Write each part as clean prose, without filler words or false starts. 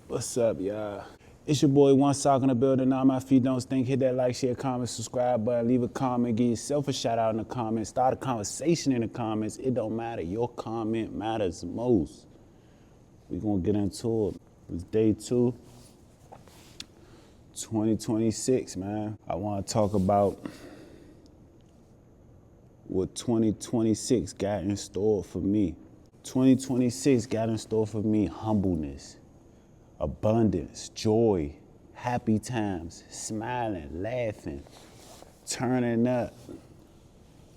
What's up, y'all? It's your boy One Sock in the building. All my feet don't stink. Hit that like, share, comment, subscribe button. Leave a comment. Give yourself a shout out in the comments. Start a conversation in the comments. It don't matter. Your comment matters most. We gonna get into it. It's day 2, 2026, man. I wanna talk about what 2026 got in store for me. 2026 got in store for me humbleness, abundance, joy, happy times, smiling, laughing, turning up,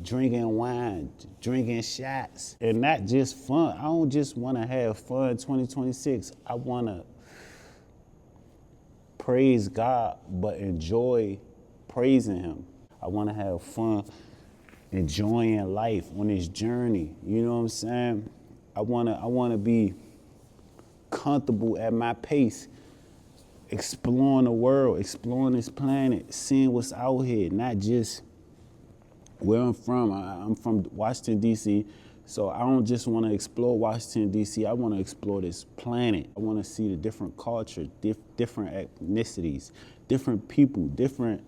drinking wine, drinking shots, and not just fun. I don't just want to have fun in 2026. I want to praise God, but enjoy praising Him. I want to have fun enjoying life on this journey. You know what I'm saying? I want to be comfortable at my pace, exploring the world, exploring this planet, seeing what's out here, not just where I'm from. I'm from Washington, D.C., so I don't just want to explore Washington, D.C., I want to explore this planet. I want to see the different cultures, different ethnicities, different people, different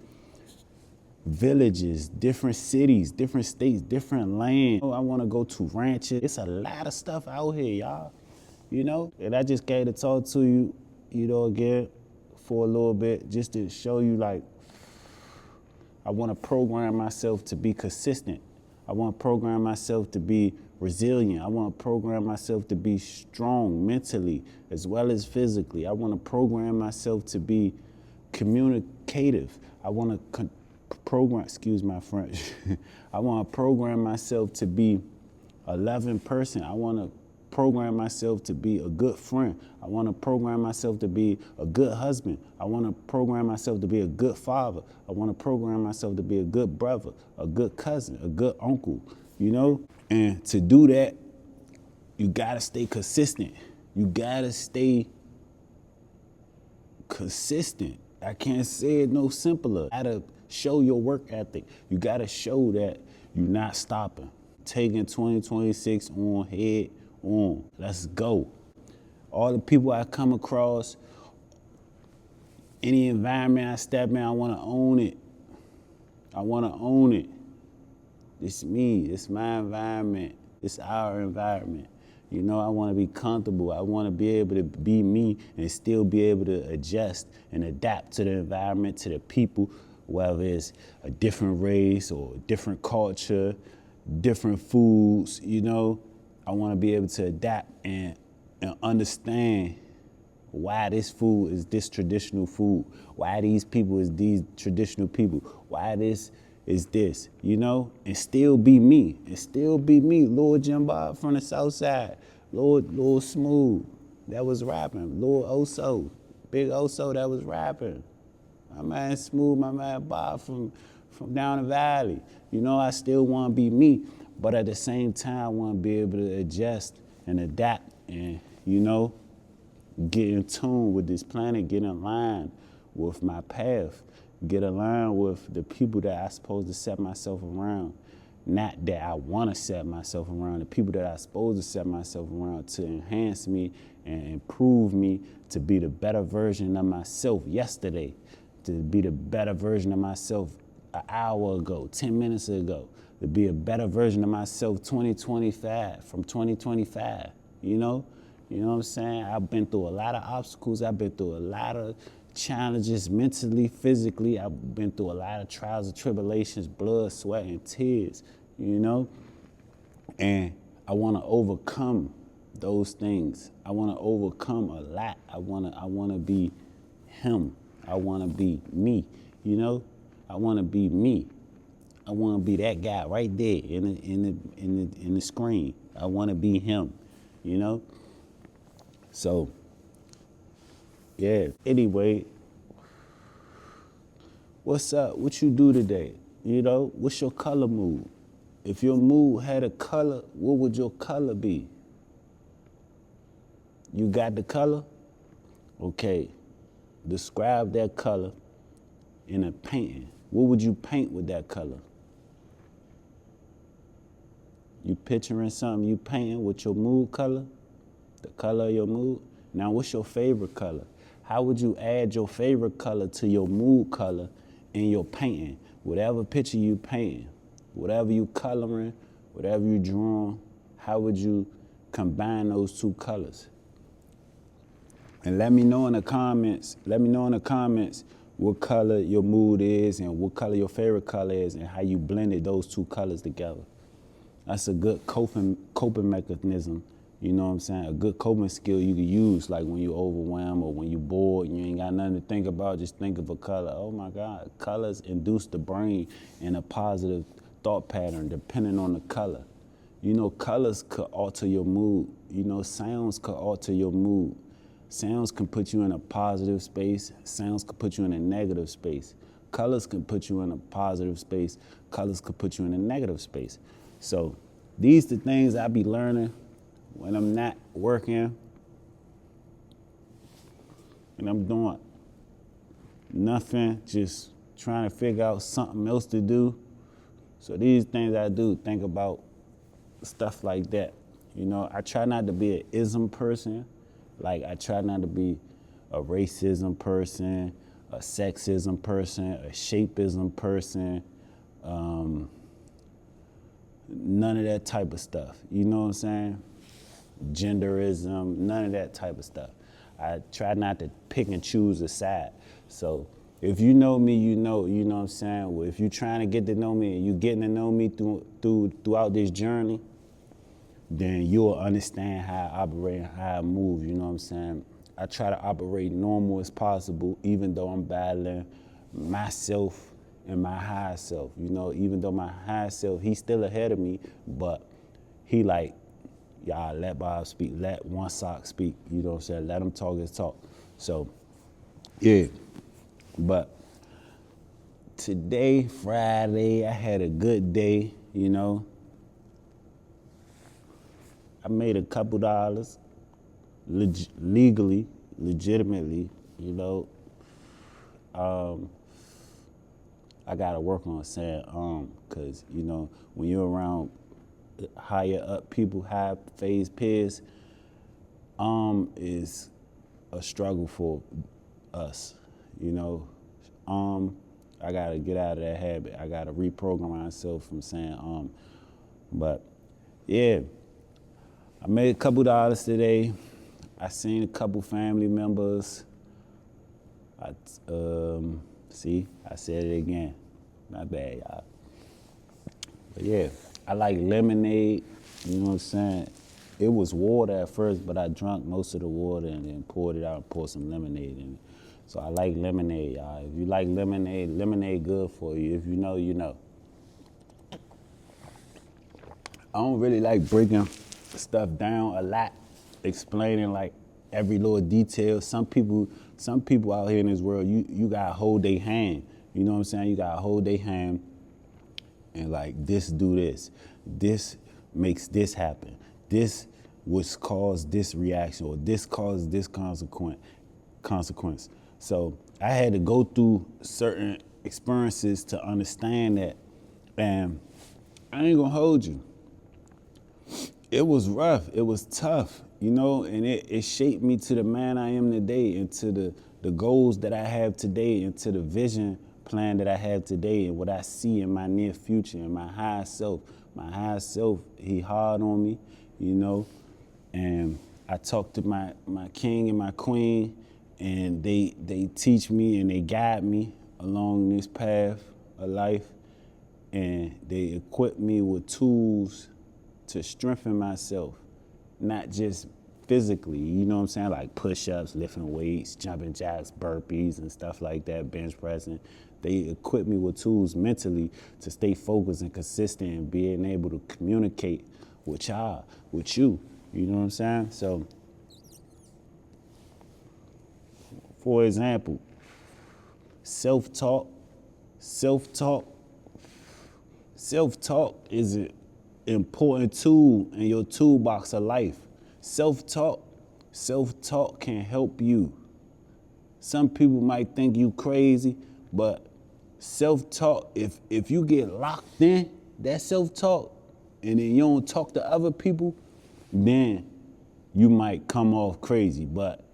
villages, different cities, different states, different land. I want to go to ranches. It's a lot of stuff out here, y'all. You know, and I just came to talk to you, again, for a little bit, just to show you, like, I want to program myself to be consistent. I want to program myself to be resilient. I want to program myself to be strong mentally as well as physically. I want to program myself to be communicative. I want to excuse my French. I want to program myself to be a loving person. I want to program myself to be a good friend. I want to program myself to be a good husband. I want to program myself to be a good father. I want to program myself to be a good brother, a good cousin, a good uncle, And to do that, you got to stay consistent. You got to stay consistent. I can't say it no simpler. You got to show your work ethic. You got to show that you're not stopping. Taking 2026 on head on. Let's go. All the people I come across, any environment I step in, I want to own it. I want to own it. It's me. It's my environment. It's our environment. I want to be comfortable. I want to be able to be me and still be able to adjust and adapt to the environment, to the people, whether it's a different race or a different culture, different foods, I want to be able to adapt and understand why this food is this traditional food, why these people is these traditional people, why this is this, and still be me, Lord Jim Bob from the South Side, Lord Smooth, that was rapping, Lord Oso, Big Oso, that was rapping, my man Smooth, my man Bob from down the valley. I still want to be me, but at the same time, I want to be able to adjust and adapt and, get in tune with this planet, get in line with my path, get in line with the people that I'm supposed to set myself around. Not that I want to set myself around, the people that I'm supposed to set myself around to enhance me and improve me to be the better version of myself yesterday, to be the better version of myself an hour ago, 10 minutes ago, to be a better version of myself 2025, from 2025, You know what I'm saying? I've been through a lot of obstacles. I've been through a lot of challenges mentally, physically. I've been through a lot of trials and tribulations, blood, sweat, and tears, And I want to overcome those things. I want to overcome a lot. I want to be him. I want to be me, I want to be me. I want to be that guy right there in the screen. I want to be him, So, yeah. Anyway, what's up? What you do today? What's your color mood? If your mood had a color, what would your color be? You got the color? Okay. Describe that color in a painting. What would you paint with that color? You picturing something you painting with your mood color? The color of your mood? Now, what's your favorite color? How would you add your favorite color to your mood color in your painting? Whatever picture you painting, whatever you coloring, whatever you drawing, how would you combine those two colors? And let me know in the comments, what color your mood is and what color your favorite color is and how you blended those two colors together. That's a good coping mechanism, you know what I'm saying? A good coping skill you can use, like when you're overwhelmed or when you're bored and you ain't got nothing to think about, just think of a color. Oh my God, colors induce the brain in a positive thought pattern depending on the color. You know, colors could alter your mood. You know, sounds could alter your mood. Sounds can put you in a positive space. Sounds can put you in a negative space. Colors can put you in a positive space. Colors could put you in a negative space. So these the things I be learning when I'm not working and I'm doing nothing, just trying to figure out something else to do. So these things I do, think about stuff like that. You know, I try not to be an ism person. Like, I try not to be a racism person, a sexism person, a shapeism person, none of that type of stuff. You know what I'm saying? Genderism, none of that type of stuff. I try not to pick and choose a side. So if you know me, you know what I'm saying? Well, if you're trying to get to know me and you getting to know me throughout this journey, then you'll understand how I operate and how I move, you know what I'm saying? I try to operate normal as possible, even though I'm battling myself and my higher self. You know, even though my higher self, he's still ahead of me, but he like, y'all let Bob speak, let one sock speak, you know what I'm saying? Let him talk his talk. So, yeah, but today, Friday, I had a good day, you know. I made a couple dollars, legally, legitimately, you know. I gotta work on saying cause you know, when you're around higher up people, high phase peers, is a struggle for us, you know. I gotta get out of that habit. I gotta reprogram myself from saying but yeah. I made a couple dollars today. I seen a couple family members. See, I said it again. Not bad, y'all. But yeah, I like lemonade, you know what I'm saying? It was water at first, but I drank most of the water and then poured it out and poured some lemonade in it. So I like lemonade, y'all. If you like lemonade, lemonade good for you. If you know, you know. I don't really like breaking stuff down a lot, explaining like every little detail. Some people out here in this world, you gotta hold their hand. You know what I'm saying? You gotta hold their hand and like, this do this. This makes this happen. This was caused this reaction, or this caused this consequence. So I had to go through certain experiences to understand that, and I ain't gonna hold you. It was rough, it was tough, you know, and it shaped me to the man I am today, and to the goals that I have today, and to the vision plan that I have today, and what I see in my near future, and my higher self. My higher self, he hard on me, you know, and I talk to my king and my queen, and they teach me and they guide me along this path of life, and they equip me with tools to strengthen myself, not just physically, you know what I'm saying? Like push-ups, lifting weights, jumping jacks, burpees, and stuff like that, bench pressing. They equip me with tools mentally to stay focused and consistent and being able to communicate with y'all, with you know what I'm saying? So, for example, self-talk is an important tool in your toolbox of life. Self-talk can help you. Some people might think you crazy, but self-talk, if you get locked in that self-talk and then you don't talk to other people, then you might come off crazy. But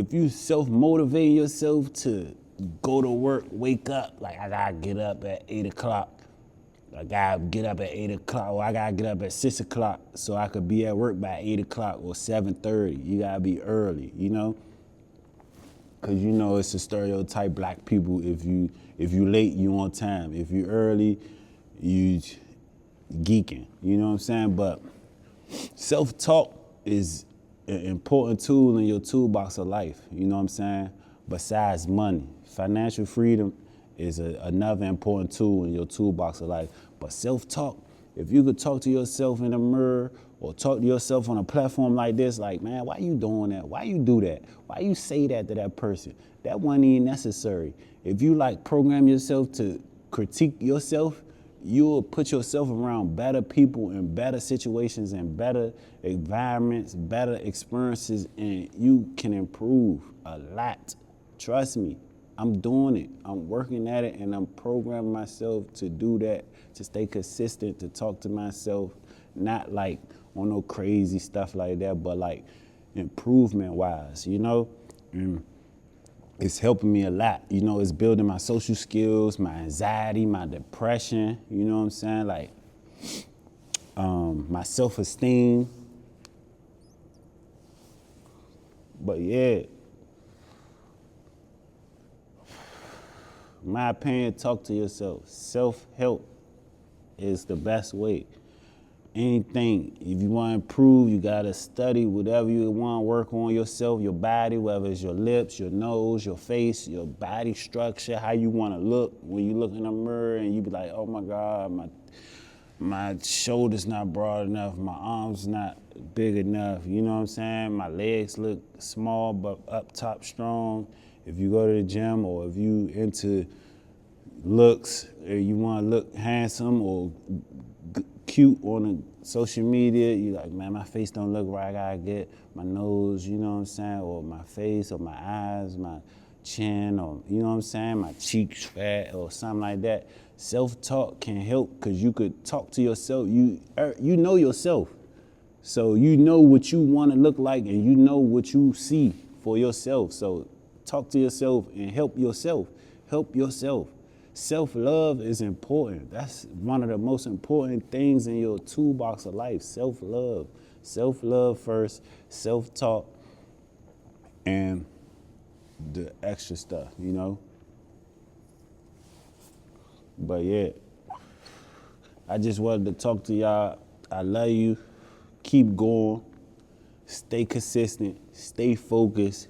if you self-motivating yourself to go to work, wake up, like I gotta get up at 8 o'clock. I gotta get up at 8 o'clock, or I gotta get up at 6 o'clock so I could be at work by 8 o'clock or 7:30. You gotta be early, you know? Cause you know it's a stereotype, black people, if you late, you on time. If you early, you geeking, you know what I'm saying? But self-talk is an important tool in your toolbox of life, you know what I'm saying? Besides money. Financial freedom is another important tool in your toolbox of life. But self-talk, if you could talk to yourself in the mirror or talk to yourself on a platform like this, like, man, why you doing that? Why you do that? Why you say that to that person? That wasn't even necessary. If you like program yourself to critique yourself, you'll put yourself around better people in better situations and better environments, better experiences, and you can improve a lot. Trust me, I'm doing it. I'm working at it, and I'm programming myself to do that, to stay consistent, to talk to myself, not like on no crazy stuff like that, but like improvement-wise, you know? And it's helping me a lot. You know, it's building my social skills, my anxiety, my depression, you know what I'm saying? Like, my self-esteem. But yeah, my opinion, talk to yourself. Self-help is the best way. Anything, if you want to improve, you got to study whatever you want to work on yourself, your body, whether it's your lips, your nose, your face, your body structure, how you want to look when you look in the mirror and you be like, oh my God, my shoulder's not broad enough, my arms not big enough, you know what I'm saying? My legs look small but up top strong. If you go to the gym or if you into looks or you want to look handsome or cute on the social media, you like, man, my face don't look right, I gotta get my nose, you know what I'm saying, or my face or my eyes, my chin, or you know what I'm saying, my cheeks fat or something like that. Self-talk can help because you could talk to yourself. You know yourself. So you know what you want to look like and you know what you see for yourself. So talk to yourself and help yourself. Help yourself. Self-love is important. That's one of the most important things in your toolbox of life, self-love. Self-love first, self-talk, and the extra stuff, you know? But yeah, I just wanted to talk to y'all. I love you. Keep going. Stay consistent. Stay focused.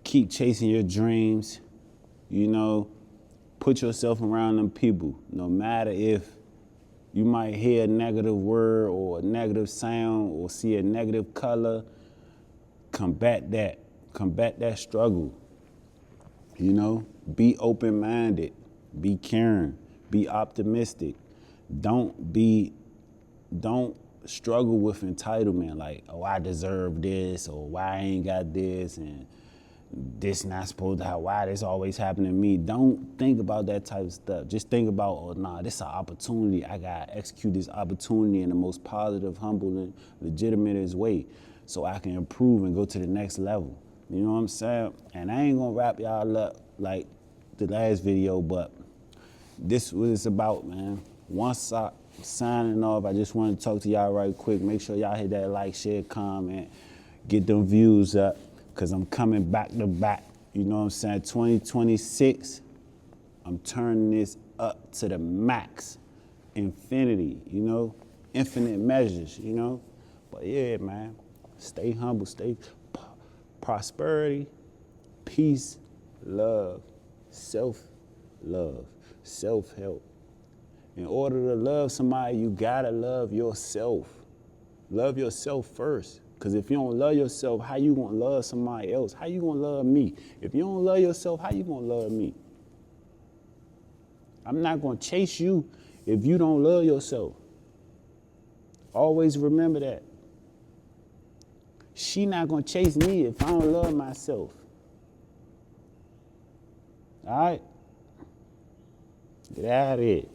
Keep chasing your dreams. You know, put yourself around them people. No matter if you might hear a negative word or a negative sound or see a negative color, combat that. Combat that struggle. You know, be open-minded. Be caring. Be optimistic. Don't struggle with entitlement, like, oh, I deserve this, or why I ain't got this, and this not supposed to happen, why this always happening to me. Don't think about that type of stuff. Just think about, oh, nah, this is an opportunity. I got to execute this opportunity in the most positive, humble, and legitimate way so I can improve and go to the next level. You know what I'm saying? And I ain't going to wrap y'all up like the last video, but this was what it's about, man. Once I signing off, I just want to talk to y'all right quick. Make sure y'all hit that like, share, comment, get them views up, because I'm coming back to back. You know what I'm saying? 2026, I'm turning this up to the max. Infinity, you know? Infinite measures, you know? But yeah, man, stay humble, stay prosperity, peace, love, self-love, self-help. In order to love somebody, you gotta love yourself. Love yourself first. Because if you don't love yourself, how you gonna love somebody else? How you gonna love me? If you don't love yourself, how you gonna love me? I'm not gonna chase you if you don't love yourself. Always remember that. She not gonna chase me if I don't love myself. All right? Get out of here.